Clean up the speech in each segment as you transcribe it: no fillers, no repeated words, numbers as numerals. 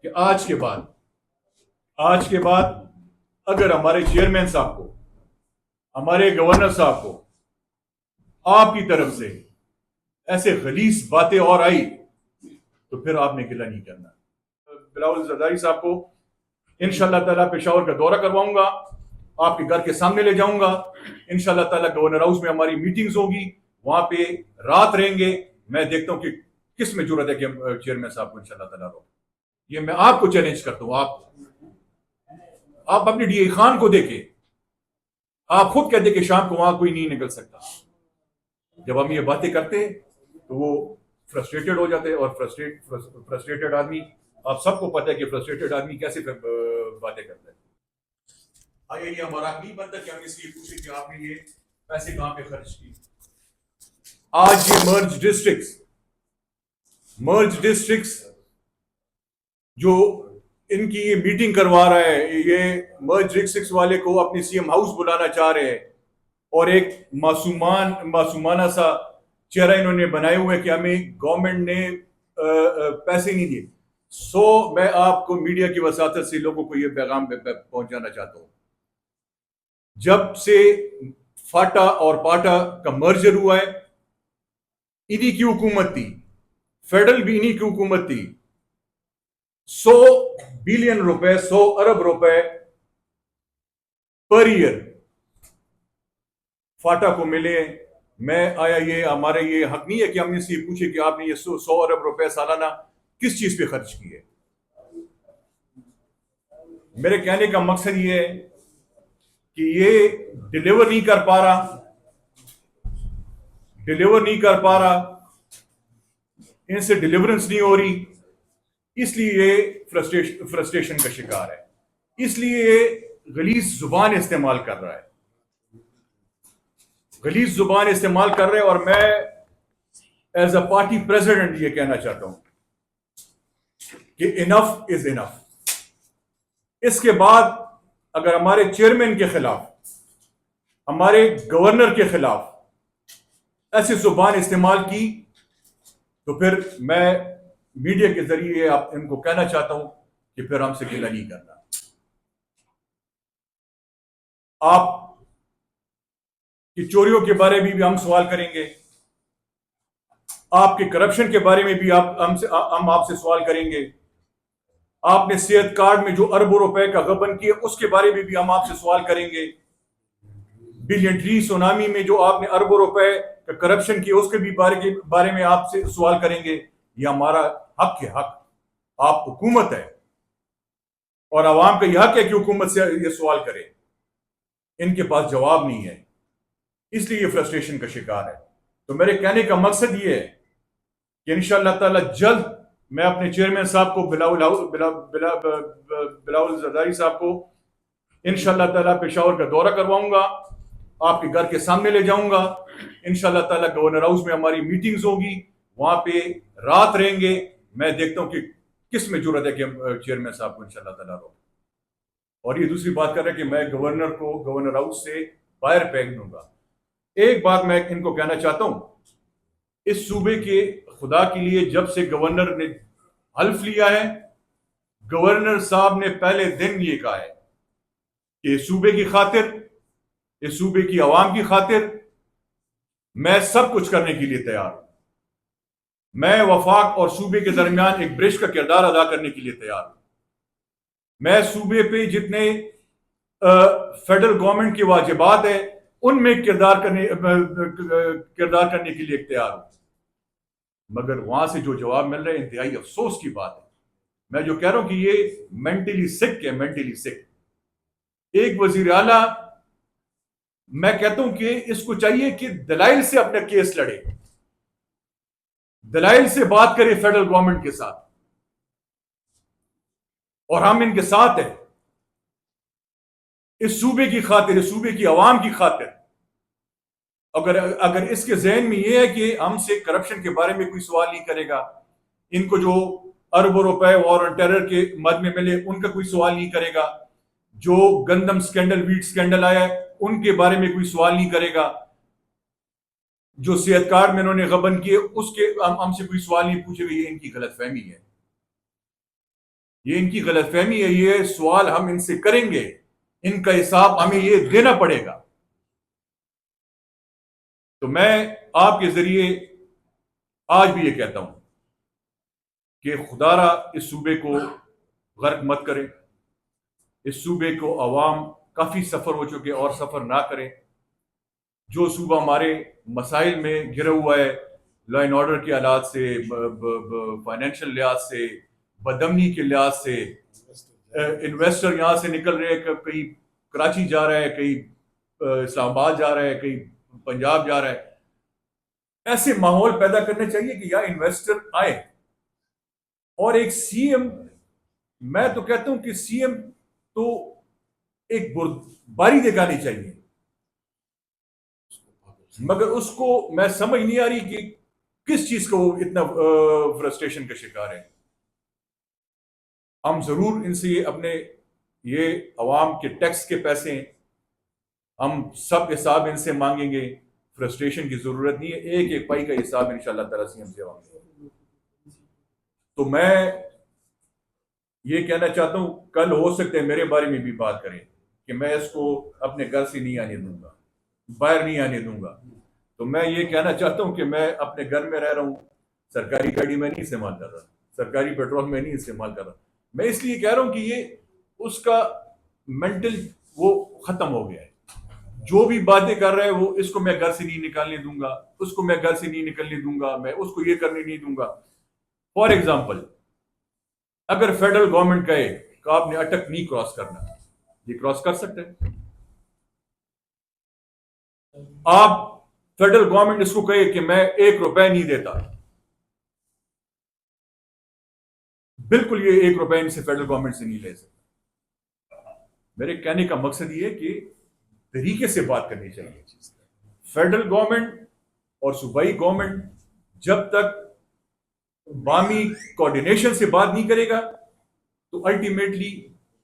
کہ آج کے بعد اگر ہمارے چیئرمین صاحب کو، ہمارے گورنر صاحب کو آپ کی طرف سے ایسے غلیظ باتیں اور آئی تو پھر آپ نے گلہ نہیں کرنا۔ بلاول زرداری صاحب کو انشاءاللہ تعالیٰ پشاور کا دورہ کرواؤں گا، آپ کے گھر کے سامنے لے جاؤں گا، انشاءاللہ تعالیٰ گورنر ہاؤس میں ہماری میٹنگز ہوگی، وہاں پہ رات رہیں گے۔ میں دیکھتا ہوں کہ کس میں جرأت ہے کہ چیئرمین صاحب کو انشاءاللہ تعالیٰ روک۔ یہ میں آپ کو چیلنج کرتا ہوں۔ آپ اپنے ڈی اے خان کو دیکھیں، آپ خود کہتے کہ شام کو وہاں کوئی نہیں نکل سکتا۔ جب ہم یہ باتیں کرتے تو وہ فرسٹریٹڈ ہو جاتے، اور فرسٹریٹڈ آدمی، آپ سب کو پتہ ہے کہ فرسٹریٹڈ آدمی کیسے باتیں کرتا ہے۔ آیا یہ ہمارا نہیں بنتا کہ ہم اس لیے پوچھیں کہ آپ نے یہ پیسے کہاں پہ خرچ کیے۔ آج یہ مرج ڈسٹرکٹس جو ان کی یہ میٹنگ کروا رہا ہے، یہ مرج ڈسٹرکٹس والے کو اپنی سی ایم ہاؤس بلانا چاہ رہے ہیں، اور ایک معصومانہ سا چہرہ انہوں نے بنائے ہوئے کہ ہمیں گورنمنٹ نے پیسے نہیں دیے۔ میں آپ کو میڈیا کی وساطت سے لوگوں کو یہ پیغام پہنچانا چاہتا ہوں، جب سے فاٹا اور پاٹا کا مرجر ہوا ہے، انہی کی حکومت تھی، فیڈرل بھی انہی کی حکومت تھی، 100 بلین روپے، 100 ارب روپے پر ایئر فاٹا کو ملے۔ میں آیا یہ ہمارے یہ حق نہیں ہے کہ ہم نے سے پوچھے کہ آپ نے یہ 100 ارب روپے سالانہ کس چیز پہ خرچ کیے؟ میرے کہنے کا مقصد یہ ہے کہ یہ ڈیلیور نہیں کر پا رہا، ان سے ڈیلیورنس نہیں ہو رہی، اس لیے یہ فرسٹریشن کا شکار ہے، اس لیے یہ غلیظ زبان استعمال کر رہا ہے، اور میں ایز اے پارٹی پریزیڈنٹ یہ کہنا چاہتا ہوں کہ انف از انف۔ اس کے بعد اگر ہمارے چیئرمین کے خلاف، ہمارے گورنر کے خلاف ایسی زبان استعمال کی تو پھر میں میڈیا کے ذریعے ان کو کہنا چاہتا ہوں کہ پھر ہم سے گلہ نہیں کرنا۔ آپ کی چوریوں کے بارے میں بھی ہم سوال کریں گے، آپ کے کرپشن کے بارے میں بھی ہم آپ سے سوال کریں گے، آپ نے صحت کارڈ میں جو اربوں روپے کا غبن کیا اس کے بارے میں بھی ہم آپ سے سوال کریں گے، بلین ٹری سونامی میں جو آپ نے اربوں روپے کا کرپشن کیا اس کے بھی بارے میں آپ سے سوال کریں گے۔ یہ ہمارا حق ہے، آپ حکومت ہے، اور عوام کا یہ حق ہے کہ حکومت سے یہ سوال کرے، ان کے پاس جواب نہیں ہے، اس لیے یہ فرسٹریشن کا شکار ہے۔ تو میرے کہنے کا مقصد یہ ہے کہ انشاءاللہ تعالی جلد میں اپنے چیئرمین صاحب کو بلاول زرداری صاحب کو انشاءاللہ تعالی پشاور کا دورہ کرواؤں گا، آپ کے گھر کے سامنے لے جاؤں گا، انشاءاللہ تعالی گورنر ہاؤس میں ہماری میٹنگز ہوگی، وہاں پہ رات رہیں گے۔ میں دیکھتا ہوں کہ کس میں جرأت ہے کہ چیئرمین صاحب کو انشاءاللہ تعالی روک۔ اور یہ دوسری بات کر رہے کہ میں گورنر ہاؤس سے باہر پھینک دوں گا۔ ایک بات میں ان کو کہنا چاہتا ہوں، اس صوبے کے خدا کے لیے جب سے گورنر نے حلف لیا ہے، گورنر صاحب نے پہلے دن یہ کہا ہے کہ اس صوبے کی خاطر، اس صوبے کی عوام کی خاطر میں سب کچھ کرنے کے لیے تیار ہوں، میں وفاق اور صوبے کے درمیان ایک برج کا کردار ادا کرنے کے لیے تیار ہوں، میں صوبے پہ جتنے فیڈرل گورنمنٹ کی واجبات ہیں ان میں کردار کرنے کے لیے تیار ہوں۔ مگر وہاں سے جو جواب مل رہے ہیں انتہائی افسوس کی بات ہے۔ میں جو کہہ رہا ہوں کہ یہ مینٹلی سک۔ ایک وزیر اعلیٰ، میں کہتا ہوں کہ اس کو چاہیے کہ دلائل سے اپنا کیس لڑے، دلائل سے بات کرے فیڈرل گورنمنٹ کے ساتھ، اور ہم ان کے ساتھ ہیں اس صوبے کی خاطر، اس صوبے کی عوام کی خاطر۔ اگر اس کے ذہن میں یہ ہے کہ ہم سے کرپشن کے بارے میں کوئی سوال نہیں کرے گا، ان کو جو اربوں روپے وار آن ٹیرر کے مد میں ملے ان کا کوئی سوال نہیں کرے گا، جو گندم سکینڈل، ویٹ سکینڈل آیا ہے ان کے بارے میں کوئی سوال نہیں کرے گا، جو صحت کارڈ میں انہوں نے غبن کیے اس کے ہم سے کوئی سوال نہیں پوچھے گا، یہ ان کی غلط فہمی ہے۔ یہ ان کی غلط فہمی ہے. یہ سوال ہم ان سے کریں گے, ان کا حساب ہمیں یہ دینا پڑے گا. تو میں آپ کے ذریعے آج بھی یہ کہتا ہوں کہ خدا را اس صوبے کو غرق مت کرے. اس صوبے کو عوام کافی سفر ہو چکے اور سفر نہ کریں. جو صوبہ ہمارے مسائل میں گرا ہوا ہے, لا اینڈ آرڈر کے حالات سے, فائنینشیل لحاظ سے, بدامنی کے لحاظ سے, انویسٹر یہاں سے نکل رہے ہیں, کہیں کراچی جا رہا ہے, کہیں اسلام آباد جا رہا ہے, کہیں پنجاب جا رہا ہے. ایسے ماحول پیدا کرنے چاہیے کہ یہاں انویسٹر آئے. اور ایک سی ایم, میں تو کہتا ہوں کہ سی ایم تو ایک باری دکھانی چاہیے, مگر اس کو میں سمجھ نہیں آ رہی کہ کس چیز کو وہ اتنا فرسٹریشن کا شکار ہے. ہم ضرور ان سے اپنے یہ عوام کے ٹیکس کے پیسے ہیں, ہم سب حساب ان سے مانگیں گے. فرسٹریشن کی ضرورت نہیں ہے, ایک ایک پائی کا حساب انشاءاللہ تعالیٰ سی ایم سے مانگیں گے. تو میں یہ کہنا چاہتا ہوں, کل ہو سکتے ہیں میرے بارے میں بھی بات کریں کہ میں اس کو اپنے گھر سے نہیں آنے دوں گا, باہر نہیں آنے دوں گا. تو میں یہ کہنا چاہتا ہوں کہ میں اپنے گھر میں رہ رہا ہوں, سرکاری گاڑی میں نہیں استعمال کر رہا, سرکاری پیٹرول میں نہیں استعمال کر رہا. میں اس لیے کہہ رہا ہوں کہ یہ اس کا مینٹل وہ ختم ہو گیا ہے. جو بھی باتیں کر رہا ہے وہ, اس کو میں گھر سے نہیں نکالنے دوں گا, اس کو میں گھر سے نہیں نکلنے دوں گا, میں اس کو یہ کرنے نہیں دوں گا. فار ایگزامپل, اگر فیڈرل گورنمنٹ کہے کہ آپ نے اٹک نہیں کراس کرنا, یہ کراس کر سکتے ہیں. آپ فیڈرل گورنمنٹ اس کو کہے کہ میں 1 روپے نہیں دیتا, بالکل یہ 1 روپے ان سے فیڈرل گورنمنٹ سے نہیں لے سکتا. میرے کہنے کا مقصد یہ ہے کہ طریقے سے بات کرنی چاہیے. فیڈرل گورنمنٹ اور صوبائی گورنمنٹ جب تک بامی کوآرڈینیشن سے بات نہیں کرے گا تو الٹیمیٹلی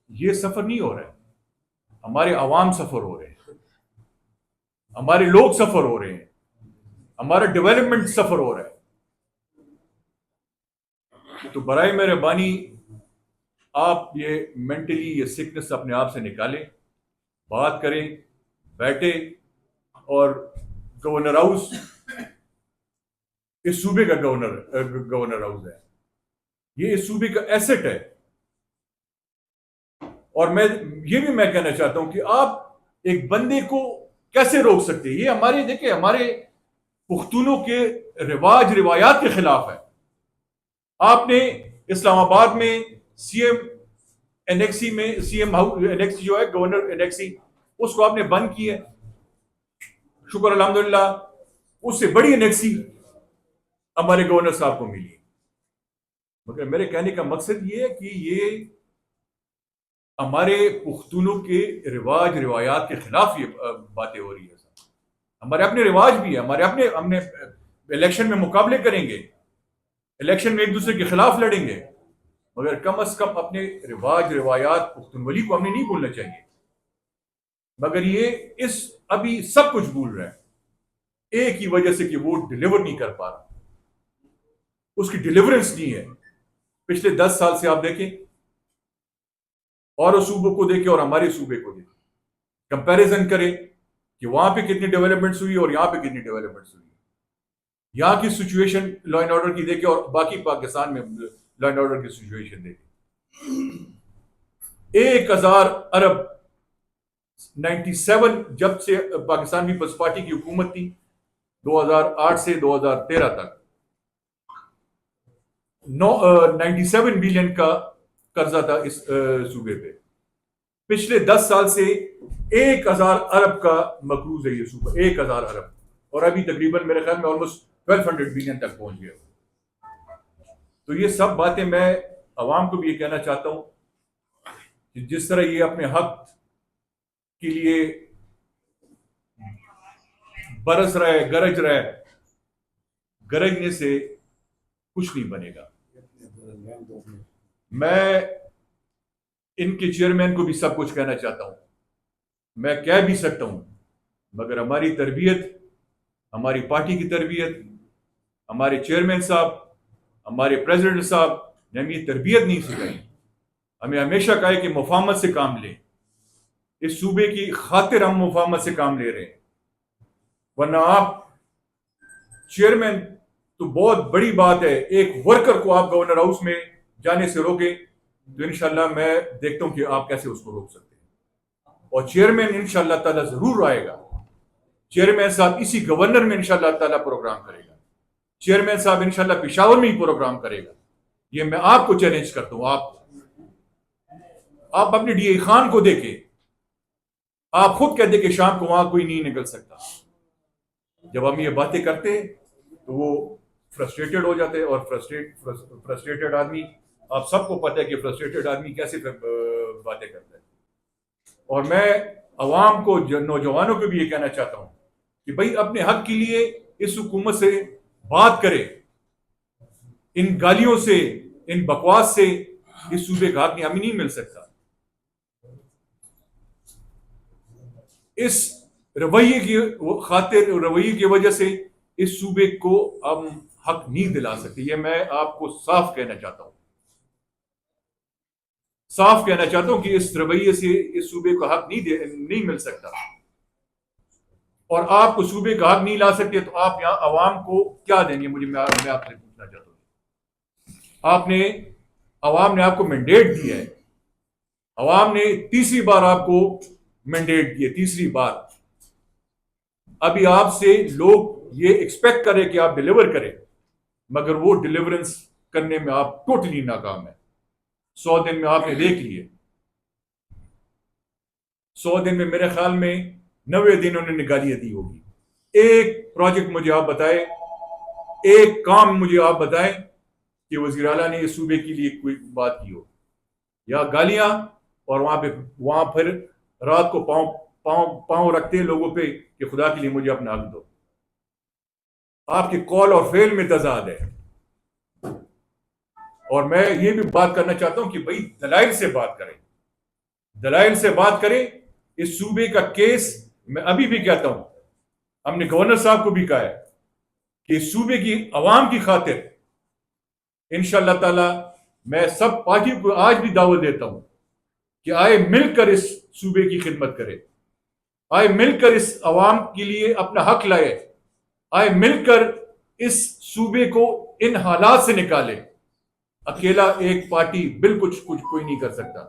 یہ سفر نہیں ہو رہا ہے. ہمارے عوام سفر ہو رہے ہیں, ہمارے لوگ سفر ہو رہے ہیں, ہمارا ڈیولپمنٹ سفر ہو رہا ہے. تو برائے مہربانی آپ یہ مینٹلی یہ سکنس اپنے آپ سے نکالیں, بات کریں, بیٹھے. اور گورنر ہاؤس اس صوبے کا گورنر ہاؤس ہے, یہ اس صوبے کا ایسٹ ہے. اور میں یہ بھی میں کہنا چاہتا ہوں کہ آپ ایک بندے کو کیسے روک سکتے ہیں؟ یہ ہمارے دیکھیں ہمارے پختونوں کے رواج روایات کے خلاف ہے. آپ نے اسلام آباد میں سی ایم انیکسی میں, سی ایم انیکسی جو ہے گورنر انیکسی, اس کو آپ نے بند کیا. شکر الحمدللہ اس سے بڑی انیکسی ہمارے گورنر صاحب کو ملی. مگر میرے کہنے کا مقصد یہ ہے کہ یہ ہمارے پختونوں کے رواج روایات کے خلاف یہ باتیں ہو رہی ہے. ہمارے اپنے رواج بھی ہے, ہمارے اپنے, ہم نے الیکشن میں مقابلے کریں گے, الیکشن میں ایک دوسرے کے خلاف لڑیں گے, مگر کم از کم اپنے رواج روایات پختونولی کو ہم نے نہیں بھولنا چاہیے. مگر یہ اس ابھی سب کچھ بھول رہا ہے ایک ہی وجہ سے کہ وہ ڈیلیور نہیں کر پا رہا, اس کی ڈیلیورنس نہیں ہے. پچھلے 10 سال سے آپ دیکھیں, اور صوبوں کو دیکھیں اور ہمارے صوبے کو دیکھیں, کمپیریزن کریں کہ وہاں پہ کتنی ڈیولپمنٹس ہوئی اور یہاں پہ کتنی ڈیولپمنٹس ہوئی. یہاں کی سچویشن لا اینڈ آرڈر کی دیکھیں اور باقی پاکستان میں لا اینڈ آرڈر کی سچویشن دیکھیں. 1000 ارب 97 جب سے پاکستان پیپلز پارٹی کی حکومت تھی 2008 سے 2013 تک 97 بلین کا قرضہ تھا اس صوبے پہ. پچھلے 10 سال سے 1000 ارب کا مقروض ہے یہ صوبہ, 1000 ارب, اور ابھی تقریباً میرے خیال میں آلموسٹ 1200 بلین تک پہنچ گیا. تو یہ سب باتیں میں عوام کو بھی یہ کہنا چاہتا ہوں کہ جس طرح یہ اپنے حق کے لیے برس رہا ہے, گرج رہا ہے, گرجنے سے کچھ نہیں بنے گا. میں ان کے چیئرمین کو بھی سب کچھ کہنا چاہتا ہوں, میں کہہ بھی سکتا ہوں, مگر ہماری تربیت, ہماری پارٹی کی تربیت, ہمارے چیئرمین صاحب, ہمارے پریزیڈنٹ صاحب نے ہمیں یہ تربیت نہیں سکھائی ہمیں ہمیشہ کہا ہے کہ مفاہمت سے کام لیں. اس صوبے کی خاطر ہم مفاہمت سے کام لے رہے ہیں. ورنہ آپ چیئرمین تو بہت بڑی بات ہے، ایک ورکر کو آپ گورنر ہاؤس میں جانے سے روکیں تو انشاءاللہ میں دیکھتا ہوں کہ آپ کیسے اس کو روک سکتے ہیں. اور چیئرمین انشاءاللہ تعالیٰ ضرور آئے گا. چیئرمین صاحب اسی گورنر میں انشاءاللہ تعالیٰ پروگرام کرے گا. چیئرمین صاحب انشاءاللہ پشاور میں ہی پروگرام کرے گا. یہ میں آپ کو چیلنج کرتا ہوں. آپ اپنے ڈی اے خان کو دیکھیں. آپ خود کہتے کہ شام کو وہاں کوئی نہیں نکل سکتا. جب ہم یہ باتیں کرتے تو وہ فرسٹریٹڈ ہو جاتے. اور فرسٹریٹڈ آدمی، آپ سب کو پتہ ہے کہ فرسٹریٹڈ آدمی کیسے باتیں کرتا ہے. اور میں عوام کو، نوجوانوں کو بھی یہ کہنا چاہتا ہوں کہ بھائی اپنے حق کے لیے اس حکومت سے بات کرے. ان گالیوں سے، ان بکواس سے اس صوبے کا حق ہمیں نہیں مل سکتا. اس رویے کی خاطر، رویے کی وجہ سے اس صوبے کو ہم حق نہیں دلا سکتے. یہ میں آپ کو صاف کہنا چاہتا ہوں. صاف کہنا چاہتا ہوں کہ اس رویے سے اس صوبے کو حق نہیں مل سکتا. اور آپ کو صوبے کا حق نہیں لا سکتے تو آپ یہاں عوام کو کیا دیں گے؟ میں آپ سے پوچھنا چاہتا ہوں. عوام نے آپ کو مینڈیٹ دیا ہے. عوام نے تیسری بار آپ کو مینڈیٹ دیا، تیسری بار. ابھی آپ سے لوگ یہ ایکسپیکٹ کرے کہ آپ ڈیلیور کریں، مگر وہ ڈیلیورنس کرنے میں آپ ٹوٹلی ناکام ہے. 100 دن میں آپ نے دیکھ لیے. 100 دن میں میرے خیال میں 90 دن انہوں نے گالیاں دی ہوگی. ایک پروجیکٹ مجھے آپ بتائیں، ایک کام مجھے آپ بتائیں کہ وزیر اعلیٰ نے اس صوبے کے لیے کوئی بات کی ہو. یا گالیاں، اور وہاں پھر رات کو پاؤں رکھتے ہیں لوگوں پہ کہ خدا کے لیے مجھے اپنا حق دو. آپ کے کال اور فیل میں تضاد ہے. اور میں یہ بھی بات کرنا چاہتا ہوں کہ بھائی دلائل سے بات کریں. دلائل سے بات کریں. اس صوبے کا کیس میں ابھی بھی کہتا ہوں، ہم نے گورنر صاحب کو بھی کہا ہے کہ اس صوبے کی عوام کی خاطر انشاءاللہ تعالی میں سب پارٹی کو آج بھی دعوت دیتا ہوں کہ آئے مل کر اس صوبے کی خدمت کرے. آئے مل کر اس عوام کے لیے اپنا حق لائے. آئے مل کر اس صوبے کو ان حالات سے نکالے. اکیلا ایک پارٹی بالکل کچھ کوئی نہیں کر سکتا.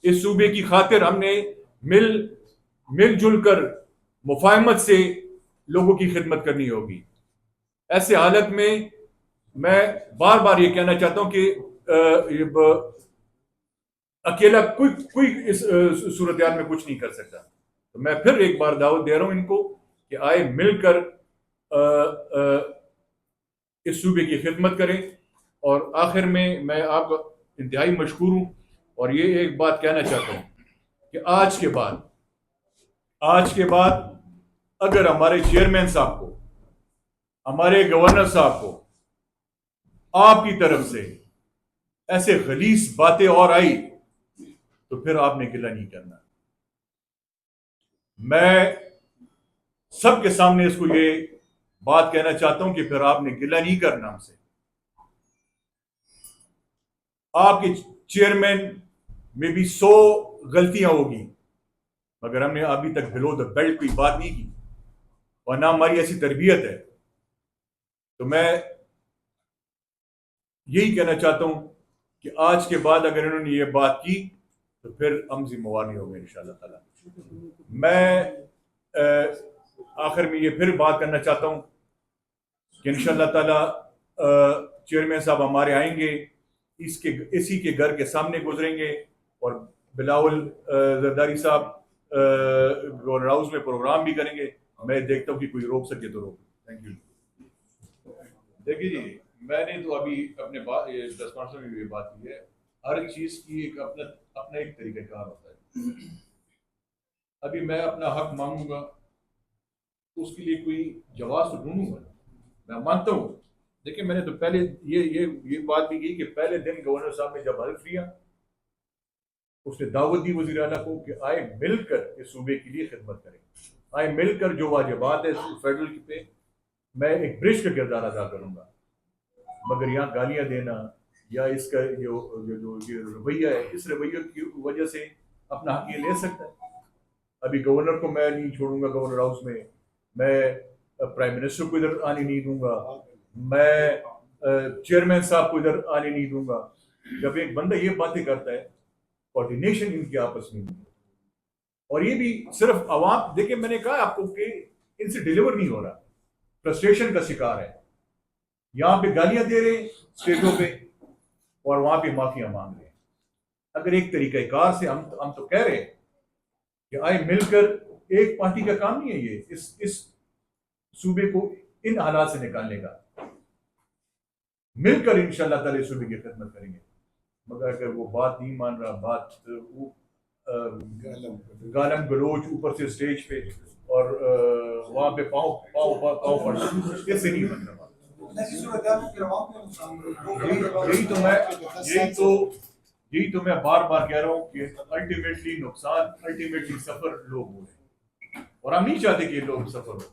اس صوبے کی خاطر ہم نے مل جل کر مفاہمت سے لوگوں کی خدمت کرنی ہوگی. ایسے حالت میں بار بار یہ کہنا چاہتا ہوں کہ اکیلا کوئی اس صورتحال میں کچھ نہیں کر سکتا. تو میں پھر ایک بار دعوت دے رہا ہوں ان کو کہ آئے مل کر اس صوبے کی خدمت کریں. اور آخر میں آپ کا انتہائی مشکور ہوں. اور یہ ایک بات کہنا چاہتا ہوں کہ آج کے بعد اگر ہمارے چیئرمین صاحب کو، ہمارے گورنر صاحب کو آپ کی طرف سے ایسے غلیظ باتیں اور آئی تو پھر آپ نے گلہ نہیں کرنا. میں سب کے سامنے اس کو یہ بات کہنا چاہتا ہوں کہ پھر آپ نے گلہ نہیں کرنا ہم سے. آپ کے چیئرمین میں بھی 100 غلطیاں ہوگی، مگر ہم نے ابھی تک بلو دا بیلٹ کوئی بات نہیں کی، اور نہ ہماری ایسی تربیت ہے. تو میں یہی کہنا چاہتا ہوں کہ آج کے بعد اگر انہوں نے یہ بات کی تو پھر ہم ذمہ نہیں ہوں گے انشاءاللہ تعالی. میں آخر میں یہ پھر بات کرنا چاہتا ہوں کہ انشاءاللہ تعالی چیئرمین صاحب ہمارے آئیں گے، اسی کے گھر کے سامنے گزریں گے. اور بلاول زرداری صاحب گورنر ہاؤس میں پروگرام بھی کریں گے. میں دیکھتا ہوں کہ کوئی روک سکے تو روک. Thank you. دیکھیے جی، میں نے تو ابھی اپنے 10 میں بھی بات کی ہے. ہر چیز کی ایک اپنا ایک طریقہ کار ہوتا ہے. ابھی میں اپنا حق مانگوں گا تو اس کے لیے کوئی جواز تو ڈھونڈوں گا. میں مانتا ہوں. دیکھیں، میں نے تو پہلے یہ بات بھی کی کہ پہلے دن گورنر صاحب نے جب حلف لیا، اس نے دعوت دی وزیر اعلیٰ کو کہ آئے مل کر اس صوبے کے لیے خدمت کریں. آئے مل کر جو واجبات ہے فیڈرل پہ میں ایک برج کا کردار ادا کروں گا. مگر یہاں گالیاں دینا، یا اس کا یہ رویہ ہے، اس رویے کی وجہ سے اپنا حق یہ لے سکتا ہے. ابھی گورنر کو میں نہیں چھوڑوں گا گورنر ہاؤس میں پرائم منسٹر کو ادھر آنے نہیں دوں گا، میں چیئرمین صاحب کو ادھر آنے نہیں دوں گا. جب ایک بندہ یہ باتیں کرتا ہے، کوارڈینیشن ان کے آپس میں نہیں ہے. اور یہ بھی صرف عوام، دیکھیں میں نے کہا آپ کو کہ ان سے ڈیلیور نہیں ہو رہا، فرسٹریشن کا شکار ہے. یہاں پہ گالیاں دے رہے ہیں اسٹیجوں پہ اور وہاں پہ معافیاں مانگ رہے ہیں. اگر ایک طریقہ کار سے ہم تو کہہ رہے ہیں کہ آئے مل کر، ایک پارٹی کا کام نہیں ہے یہ اس صوبے کو ان حالات سے نکالنے کا. مل کر انشاءاللہ تعالی صوبے کی خدمت کریں گے. مگر اگر وہ بات نہیں مان رہا، بات وہ گالم گلوچ اوپر سے اسٹیج پہ اور وہاں پہ پاؤں پڑ اس سے نہیں بن رہا. یہی تو میں بار بار کہہ رہا ہوں کہ الٹیمیٹلی نقصان، الٹیمیٹلی سفر لوگ ہو رہے ہیں اور ہم نہیں چاہتے کہ یہ لوگ سفر ہو.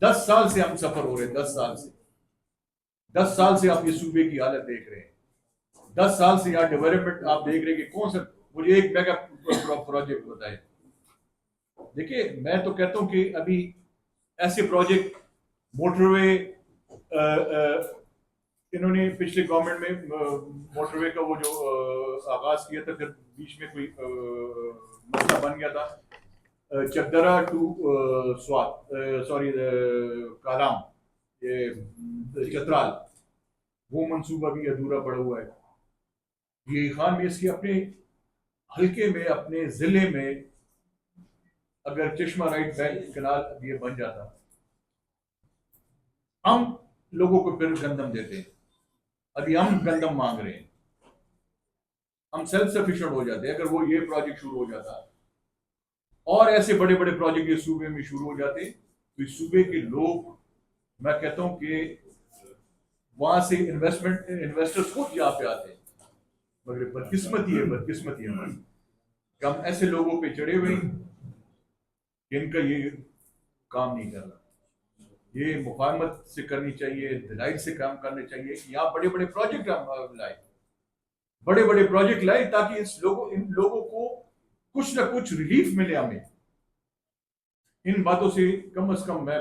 10 سال سے ہم سفر ہو رہے ہیں، 10 سال سے آپ یہ صوبے کی حالت دیکھ رہے ہیں. 10 سال سے یہاں ڈیولپمنٹ آپ دیکھ رہے ہیں کہ کون سا، مجھے ایک میگا پروجیکٹ بتائے. دیکھیے میں تو کہتا ہوں کہ ابھی ایسے پروجیکٹ موٹر وے، انہوں نے پچھلے گورنمنٹ میں موٹر وے کا وہ جو آغاز کیا تھا، پھر بیچ میں کوئی مسئلہ بن گیا تھا، چکدرا ٹو سوات، سوری کالام، یہ چترال، وہ منصوبہ بھی ادھورا پڑا ہوا ہے. یہ خان بھی اس کے اپنے حلقے میں، اپنے ضلع میں اگر چشمہ رائٹ بینک کنال یہ بن جاتا، ہم لوگوں کو پھر گندم دیتے ہیں. ابھی ہم گندم مانگ رہے ہیں، ہم سیلف سفیشینٹ ہو جاتے ہیں اگر وہ یہ پروجیکٹ شروع ہو جاتا. اور ایسے بڑے بڑے پروجیکٹ اس صوبے میں شروع ہو جاتے تو اس صوبے کے لوگ، میں کہتا ہوں کہ وہاں سے انویسٹرز خود یہاں پہ آتے ہیں. مگر بدقسمتی ہے ہماری کہ ہم ایسے لوگوں پہ چڑھے ہوئے ہیں کہ ان کا یہ کام نہیں کر رہا. یہ مفاہمت سے کرنی چاہیے، دلائل سے کام کرنے چاہیے کہ یہاں بڑے بڑے پروجیکٹ ہم لائیں، بڑے بڑے پروجیکٹ لائیں تاکہ ان لوگوں کو کچھ نہ کچھ ریلیف ملے. ہمیں ان باتوں سے کم از کم میں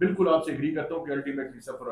بالکل آپ سے اگری کرتا ہوں کہ الٹیمیٹلی سفر